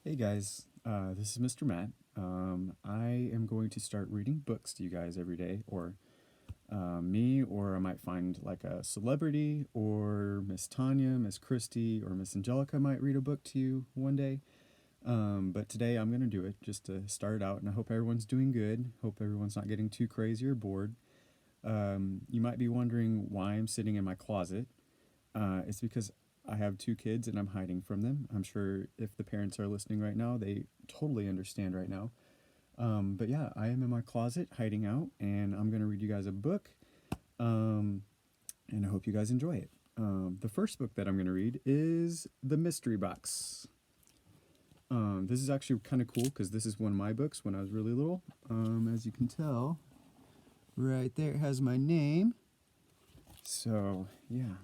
Hey guys, this is Mr. Matt. I am going to start reading books to you guys every day, or me, or I might find like a celebrity, or Miss Tanya, Miss Christy, or Miss Angelica might read a book to you one day. But today I'm going to do it just to start out, and I hope everyone's doing good. Hope everyone's not getting too crazy or bored. You might be wondering why I'm sitting in my closet. It's because I have two kids and I'm hiding from them. I'm sure if the parents are listening right now, they totally understand right now. But yeah, I am in my closet hiding out and I'm going to read you guys a book. Um, and I hope you guys enjoy it. The first book that I'm going to read is The Mystery Box. This is actually kind of cool because this is one of my books when I was really little. As you can tell, right there it has my name. So, yeah.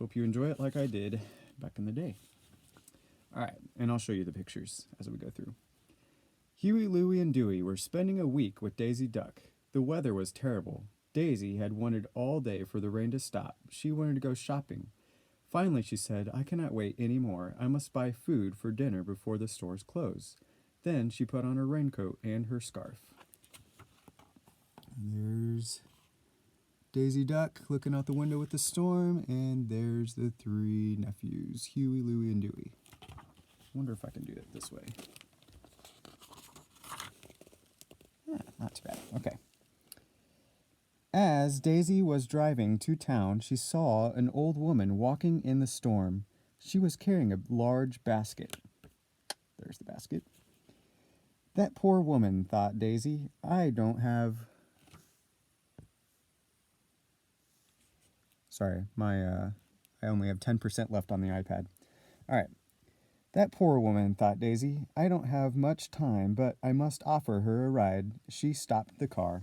Hope you enjoy it like I did back in the day. Alright, and I'll show you the pictures as we go through. Huey, Louie, and Dewey were spending a week with Daisy Duck. The weather was terrible. Daisy had wanted all day for the rain to stop. She wanted to go shopping. Finally, she said, "I cannot wait any more. I must buy food for dinner before the stores close." Then she put on her raincoat and her scarf. There's Daisy Duck looking out the window with the storm, and there's the three nephews, Huey, Louie, and Dewey. Wonder if I can do it this way. Yeah, not too bad. Okay. As Daisy was driving to town, she saw an old woman walking in the storm. She was carrying a large basket. There's the basket. That poor woman, thought Daisy. I only have 10% left on the iPad. All right. That poor woman, thought Daisy. I don't have much time, but I must offer her a ride. She stopped the car.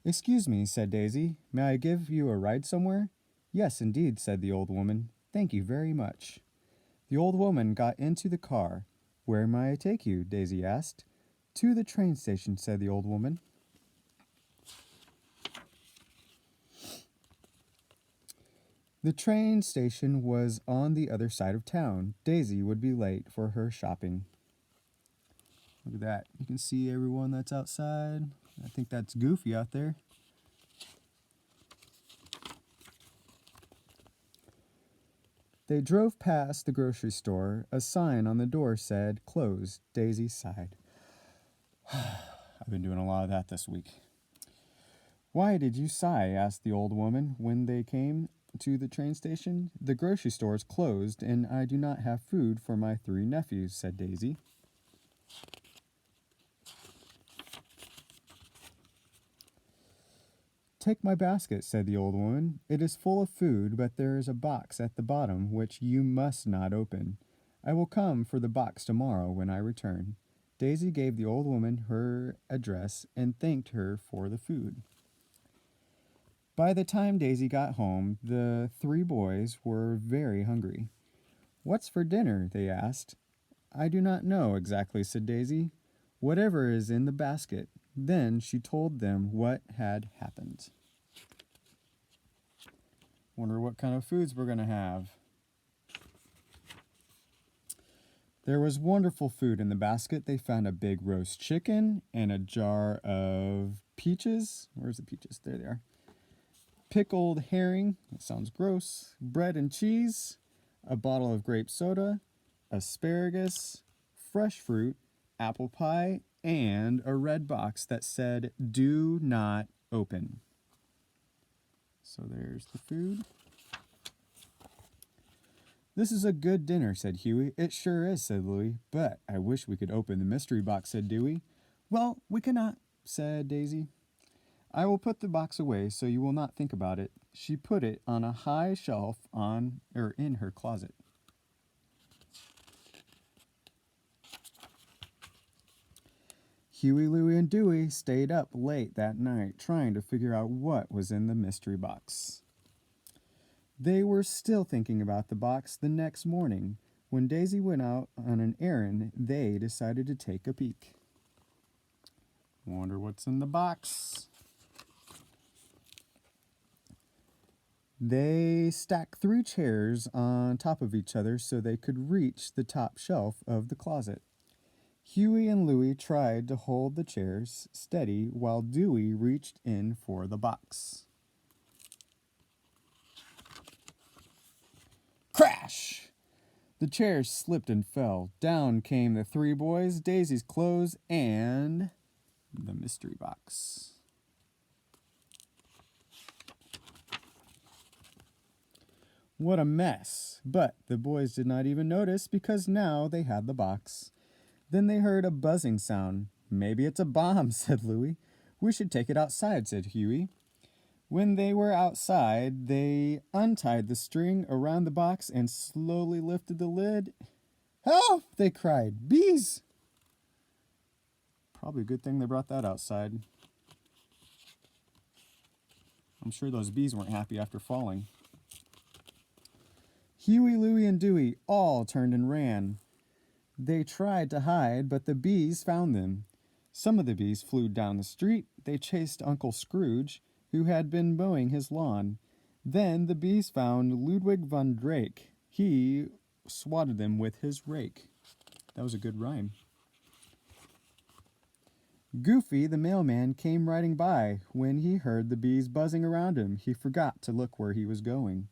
Excuse me, said Daisy. May I give you a ride somewhere? Yes, indeed, said the old woman. Thank you very much. The old woman got into the car. Where may I take you? Daisy asked. To the train station, said the old woman. The train station was on the other side of town. Daisy would be late for her shopping. Look at that. You can see everyone that's outside. I think that's Goofy out there. They drove past the grocery store. A sign on the door said, "Closed." Daisy sighed. I've been doing a lot of that this week. Why did you sigh? Asked the old woman when they came to the train station. The grocery store is closed, and I do not have food for my three nephews, said Daisy. Take my basket, said the old woman. It is full of food, but there is a box at the bottom which you must not open. I will come for the box tomorrow when I return. Daisy gave the old woman her address and thanked her for the food. By the time Daisy got home, the three boys were very hungry. What's for dinner? They asked. I do not know exactly, said Daisy. Whatever is in the basket. Then she told them what had happened. Wonder what kind of foods we're going to have. There was wonderful food in the basket. They found a big roast chicken and a jar of peaches. Where's the peaches? There they are. Pickled herring. That sounds gross. Bread and cheese. A bottle of grape soda. Asparagus. Fresh fruit. Apple pie. And a red box that said, "Do not open." So there's the food. This is a good dinner, said Huey. It sure is, said Louie. But I wish we could open the mystery box, said Dewey. Well, we cannot, said Daisy. I will put the box away so you will not think about it. She put it on a high shelf in her closet. Huey, Louie, and Dewey stayed up late that night trying to figure out what was in the mystery box. They were still thinking about the box the next morning. When Daisy went out on an errand, they decided to take a peek. Wonder what's in the box. They stacked 3 chairs on top of each other so they could reach the top shelf of the closet. Huey and Louie tried to hold the chairs steady while Dewey reached in for the box. Crash! The chairs slipped and fell. Down came the 3 boys, Daisy's clothes, and the mystery box. What a mess! But the boys did not even notice because now they had the box. Then they heard a buzzing sound. Maybe it's a bomb, said Louie. We should take it outside, said Huey. When they were outside, they untied the string around the box and slowly lifted the lid. Help! They cried. Bees! Probably a good thing they brought that outside. I'm sure those bees weren't happy after falling. Huey, Louie, and Dewey all turned and ran. They tried to hide, but the bees found them. Some of the bees flew down the street. They chased Uncle Scrooge, who had been mowing his lawn. Then the bees found Ludwig von Drake. He swatted them with his rake. That was a good rhyme. Goofy, the mailman, came riding by. When he heard the bees buzzing around him, he forgot to look where he was going.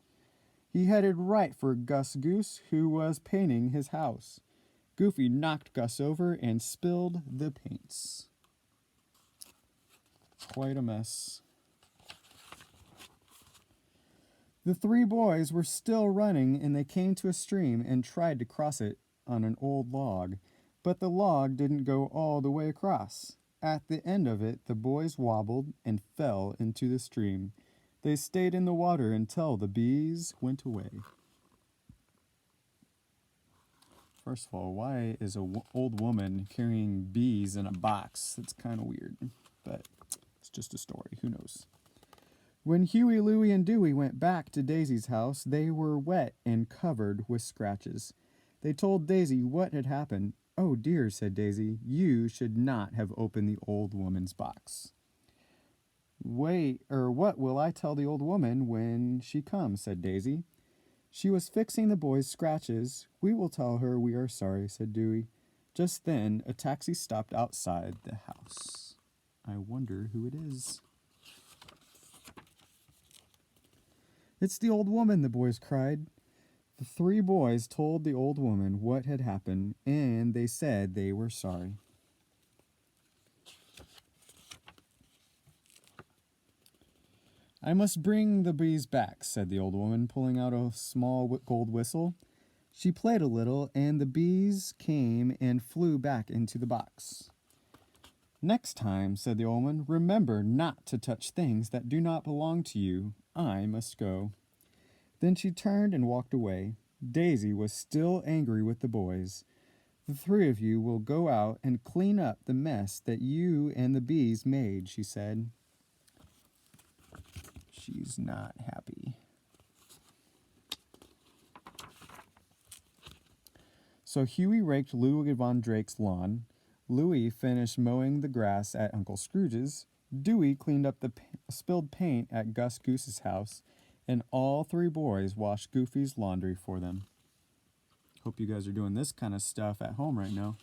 He headed right for Gus Goose, who was painting his house. Goofy knocked Gus over and spilled the paints. Quite a mess. The 3 boys were still running, and they came to a stream and tried to cross it on an old log. But the log didn't go all the way across. At the end of it, the boys wobbled and fell into the stream. They stayed in the water until the bees went away. First of all, why is an old woman carrying bees in a box? That's kind of weird, but it's just a story. Who knows? When Huey, Louie, and Dewey went back to Daisy's house, they were wet and covered with scratches. They told Daisy what had happened. Oh dear, said Daisy, you should not have opened the old woman's box. What will I tell the old woman when she comes, said Daisy. She was fixing the boys' scratches. We will tell her we are sorry, said Dewey. Just then, a taxi stopped outside the house. I wonder who it is. It's the old woman, the boys cried. The 3 boys told the old woman what had happened, and they said they were sorry. I must bring the bees back, said the old woman, pulling out a small gold whistle. She played a little, and the bees came and flew back into the box. Next time, said the old woman, remember not to touch things that do not belong to you. I must go. Then she turned and walked away. Daisy was still angry with the boys. The 3 of you will go out and clean up the mess that you and the bees made, she said. She's not happy. So Huey raked Ludwig von Drake's lawn. Louie finished mowing the grass at Uncle Scrooge's. Dewey cleaned up the spilled paint at Gus Goose's house. And all 3 boys washed Goofy's laundry for them. Hope you guys are doing this kind of stuff at home right now.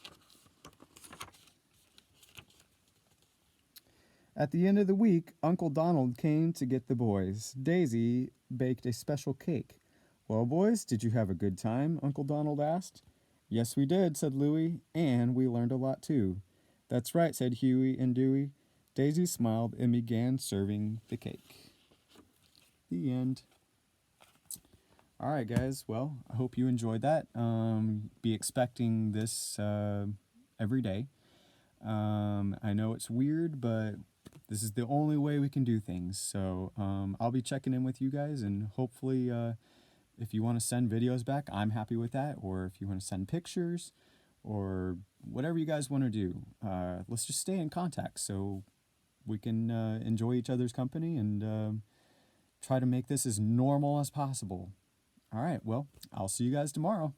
At the end of the week, Uncle Donald came to get the boys. Daisy baked a special cake. Well, boys, did you have a good time? Uncle Donald asked. Yes, we did, said Louie, and we learned a lot too. That's right, said Huey and Dewey. Daisy smiled and began serving the cake. The end. All right, guys. Well, I hope you enjoyed that. Be expecting this every day. I know it's weird, but this is the only way we can do things. So I'll be checking in with you guys, and hopefully if you want to send videos back, I'm happy with that. Or if you want to send pictures or whatever you guys want to do, let's just stay in contact so we can enjoy each other's company and try to make this as normal as possible. All right, well, I'll see you guys tomorrow.